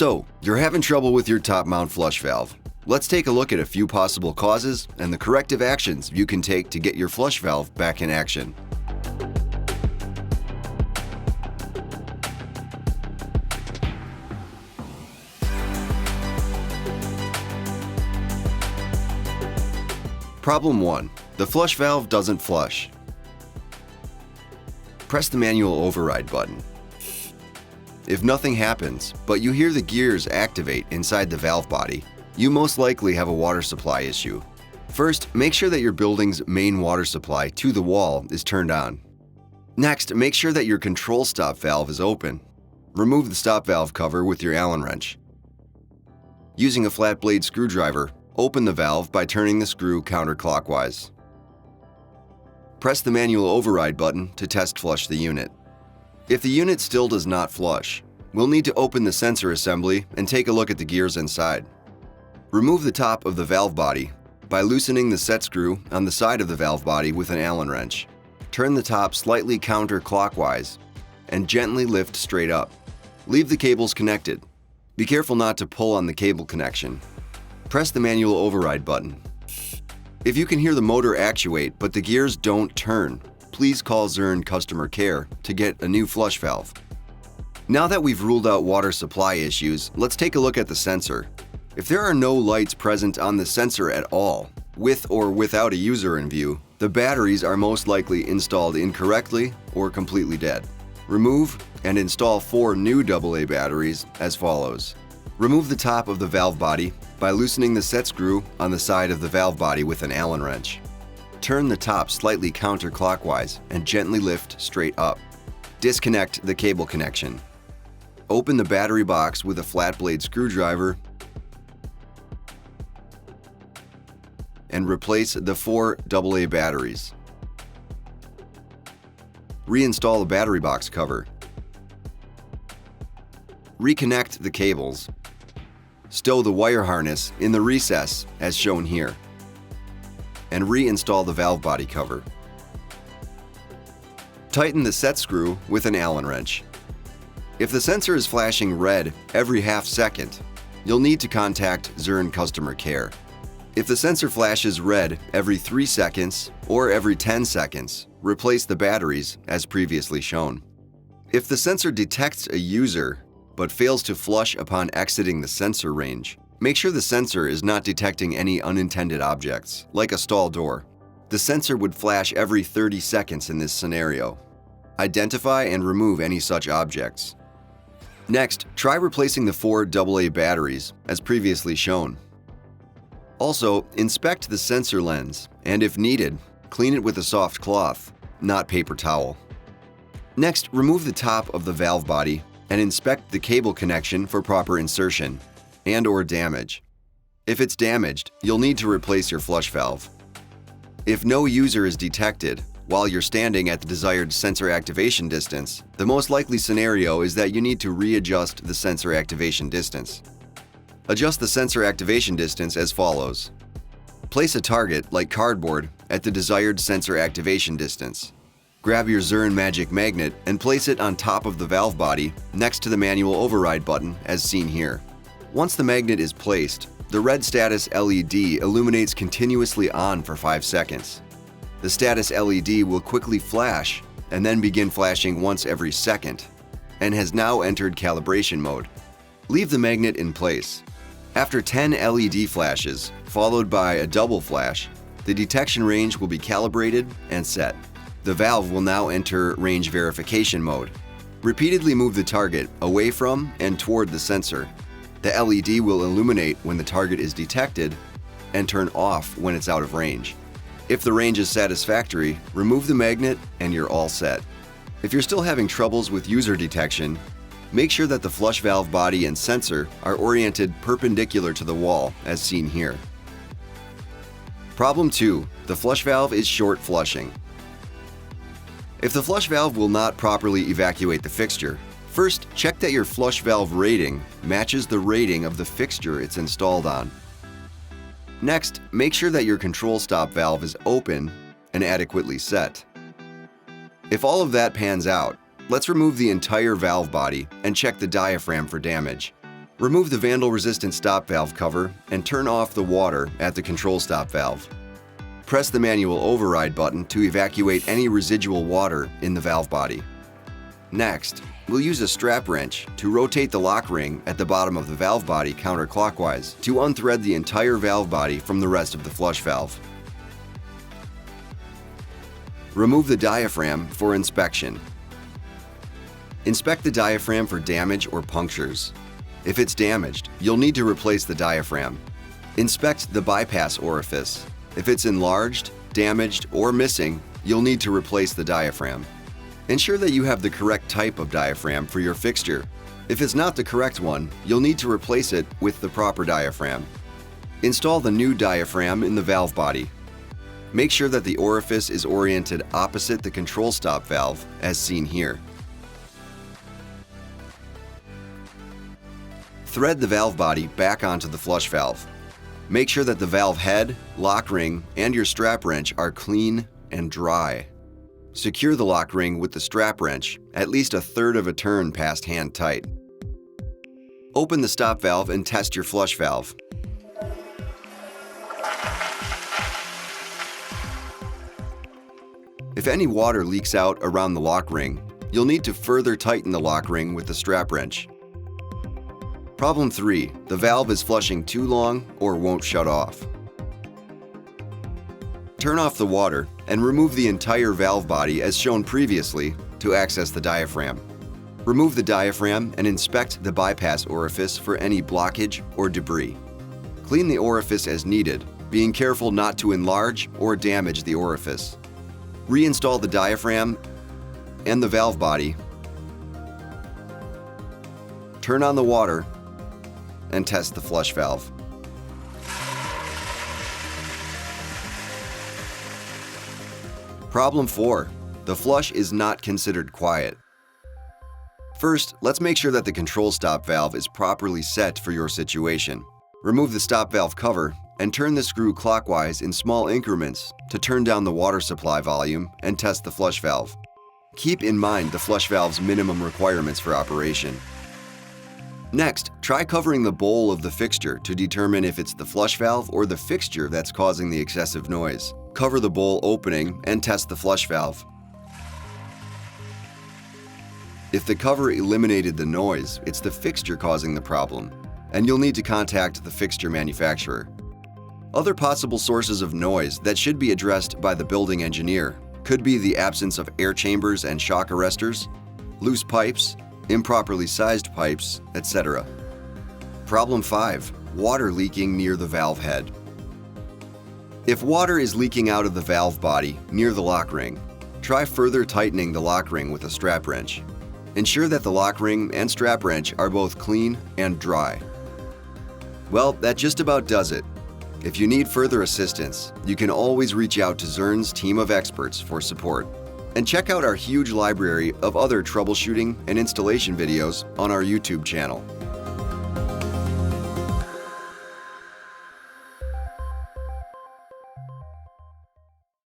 So, you're having trouble with your top mount flush valve. Let's take a look at a few possible causes and the corrective actions you can take to get your flush valve back in action. Problem 1. The flush valve doesn't flush. Press the manual override button. If nothing happens, but you hear the gears activate inside the valve body, you most likely have a water supply issue. First, make sure that your building's main water supply to the wall is turned on. Next, make sure that your control stop valve is open. Remove the stop valve cover with your Allen wrench. Using a flat blade screwdriver, open the valve by turning the screw counterclockwise. Press the manual override button to test flush the unit. If the unit still does not flush, we'll need to open the sensor assembly and take a look at the gears inside. Remove the top of the valve body by loosening the set screw on the side of the valve body with an Allen wrench. Turn the top slightly counterclockwise and gently lift straight up. Leave the cables connected. Be careful not to pull on the cable connection. Press the manual override button. If you can hear the motor actuate but the gears don't turn, please call ZERK customer care to get a new flush valve. Now that we've ruled out water supply issues, let's take a look at the sensor. If there are no lights present on the sensor at all, with or without a user in view, the batteries are most likely installed incorrectly or completely dead. Remove and install 4 new AA batteries as follows. Remove the top of the valve body by loosening the set screw on the side of the valve body with an Allen wrench. Turn the top slightly counterclockwise and gently lift straight up. Disconnect the cable connection. Open the battery box with a flat blade screwdriver and replace the 4 AA batteries. Reinstall the battery box cover. Reconnect the cables. Stow the wire harness in the recess as shown here, and reinstall the valve body cover. Tighten the set screw with an Allen wrench. If the sensor is flashing red every half second, you'll need to contact ZERK customer care. If the sensor flashes red every 3 seconds or every 10 seconds, replace the batteries as previously shown. If the sensor detects a user but fails to flush upon exiting the sensor range, make sure the sensor is not detecting any unintended objects, like a stall door. The sensor would flash every 30 seconds in this scenario. Identify and remove any such objects. Next, try replacing the 4 AA batteries, as previously shown. Also, inspect the sensor lens, and if needed, clean it with a soft cloth, not paper towel. Next, remove the top of the valve body and inspect the cable connection for proper insertion and/or damage. If it's damaged, you'll need to replace your flush valve. If no user is detected while you're standing at the desired sensor activation distance, the most likely scenario is that you need to readjust the sensor activation distance. Adjust the sensor activation distance as follows. Place a target, like cardboard, at the desired sensor activation distance. Grab your ZERK Magic Magnet and place it on top of the valve body next to the manual override button as seen here. Once the magnet is placed, the red status LED illuminates continuously on for 5 seconds. The status LED will quickly flash and then begin flashing once every second, and has now entered calibration mode. Leave the magnet in place. After 10 LED flashes, followed by a double flash, the detection range will be calibrated and set. The valve will now enter range verification mode. Repeatedly move the target away from and toward the sensor. The LED will illuminate when the target is detected and turn off when it's out of range. If the range is satisfactory, remove the magnet and you're all set. If you're still having troubles with user detection, make sure that the flush valve body and sensor are oriented perpendicular to the wall as seen here. Problem 2. The flush valve is short flushing. If the flush valve will not properly evacuate the fixture, first check that your flush valve rating matches the rating of the fixture it's installed on. Next, make sure that your control stop valve is open and adequately set. If all of that pans out, let's remove the entire valve body and check the diaphragm for damage. Remove the vandal-resistant stop valve cover and turn off the water at the control stop valve. Press the manual override button to evacuate any residual water in the valve body. Next, we'll use a strap wrench to rotate the lock ring at the bottom of the valve body counterclockwise to unthread the entire valve body from the rest of the flush valve. Remove the diaphragm for inspection. Inspect the diaphragm for damage or punctures. If it's damaged, you'll need to replace the diaphragm. Inspect the bypass orifice. If it's enlarged, damaged, or missing, you'll need to replace the diaphragm. Ensure that you have the correct type of diaphragm for your fixture. If it's not the correct one, you'll need to replace it with the proper diaphragm. Install the new diaphragm in the valve body. Make sure that the orifice is oriented opposite the control stop valve, as seen here. Thread the valve body back onto the flush valve. Make sure that the valve head, lock ring, and your strap wrench are clean and dry. Secure the lock ring with the strap wrench at least 1/3 of a turn past hand tight. Open the stop valve and test your flush valve. If any water leaks out around the lock ring, you'll need to further tighten the lock ring with the strap wrench. Problem 3. The valve is flushing too long or won't shut off. Turn off the water and remove the entire valve body as shown previously to access the diaphragm. Remove the diaphragm and inspect the bypass orifice for any blockage or debris. Clean the orifice as needed, being careful not to enlarge or damage the orifice. Reinstall the diaphragm and the valve body. Turn on the water and test the flush valve. Problem 4. The flush is not considered quiet. First, let's make sure that the control stop valve is properly set for your situation. Remove the stop valve cover and turn the screw clockwise in small increments to turn down the water supply volume and test the flush valve. Keep in mind the flush valve's minimum requirements for operation. Next, try covering the bowl of the fixture to determine if it's the flush valve or the fixture that's causing the excessive noise. Cover the bowl opening and test the flush valve. If the cover eliminated the noise, it's the fixture causing the problem, and you'll need to contact the fixture manufacturer. Other possible sources of noise that should be addressed by the building engineer could be the absence of air chambers and shock arresters, loose pipes, improperly sized pipes, etc. Problem 5. Water leaking near the valve head. If water is leaking out of the valve body near the lock ring, try further tightening the lock ring with a strap wrench. Ensure that the lock ring and strap wrench are both clean and dry. Well, that just about does it. If you need further assistance, you can always reach out to ZERK's team of experts for support. And check out our huge library of other troubleshooting and installation videos on our YouTube channel.